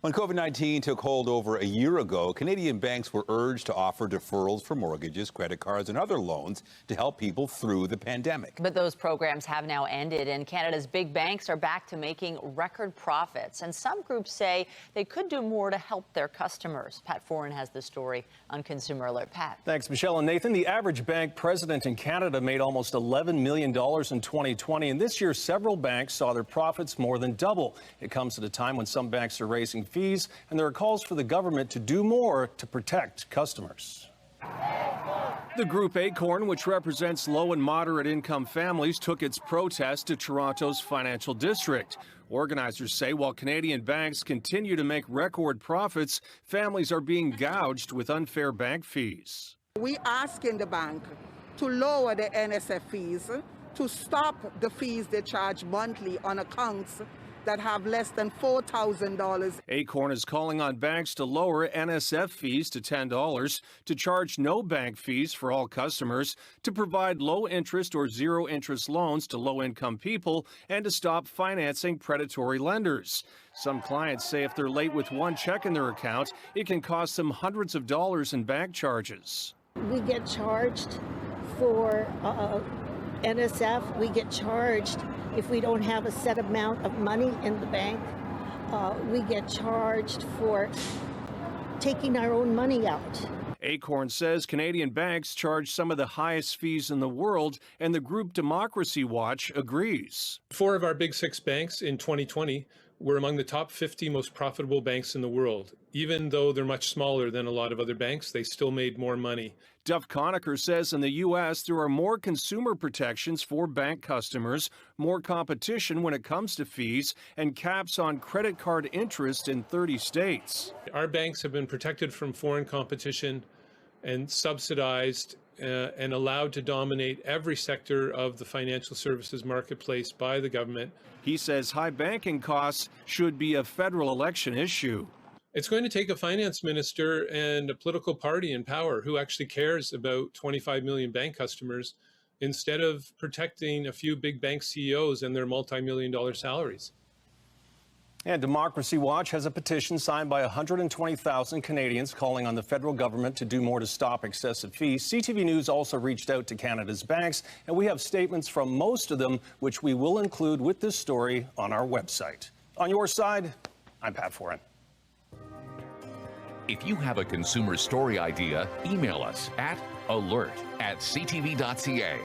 When COVID-19 took hold over a year ago, Canadian banks were urged to offer deferrals for mortgages, credit cards, and other loans to help people through the pandemic. But those programs have now ended, and Canada's big banks are back to making record profits. And some groups say they could do more to help their customers. Pat Foran has the story on Consumer Alert. Pat. Thanks, Michelle and Nathan. The average bank president in Canada made almost $11 million in 2020, and this year several banks saw their profits more than double. It comes at a time when some banks are raising fees, and there are calls for the government to do more to protect customers. The group Acorn, which represents low and moderate income families, took its protest to Toronto's financial district. Organizers say while Canadian banks continue to make record profits, families are being gouged with unfair bank fees. We asking the bank to lower the NSF fees, to stop the fees they charge monthly on accounts that have less than $4,000. Acorn is calling on banks to lower NSF fees to $10, to charge no bank fees for all customers, to provide low interest or zero interest loans to low income people, and to stop financing predatory lenders. Some clients say if they're late with one check in their account, it can cost them hundreds of dollars in bank charges. We get charged for NSF. We get charged if we don't have a set amount of money in the bank. We get charged for taking our own money out. Acorn says Canadian banks charge some of the highest fees in the world, and the group Democracy Watch agrees. 4 of our big 6 banks in 2020 were among the top 50 most profitable banks in the world. Even though they're much smaller than a lot of other banks, they still made more money. Duff Conacher says in the U.S. there are more consumer protections for bank customers, more competition when it comes to fees, and caps on credit card interest in 30 states. Our banks have been protected from foreign competition and subsidized and allowed to dominate every sector of the financial services marketplace by the government. He says high banking costs should be a federal election issue. It's going to take a finance minister and a political party in power who actually cares about 25 million bank customers instead of protecting a few big bank CEOs and their multi-million-dollar salaries. And Democracy Watch has a petition signed by 120,000 Canadians calling on the federal government to do more to stop excessive fees. CTV News also reached out to Canada's banks, and we have statements from most of them, which we will include with this story on our website. On your side, I'm Pat Foran. If you have a consumer story idea, email us at alert@ctv.ca.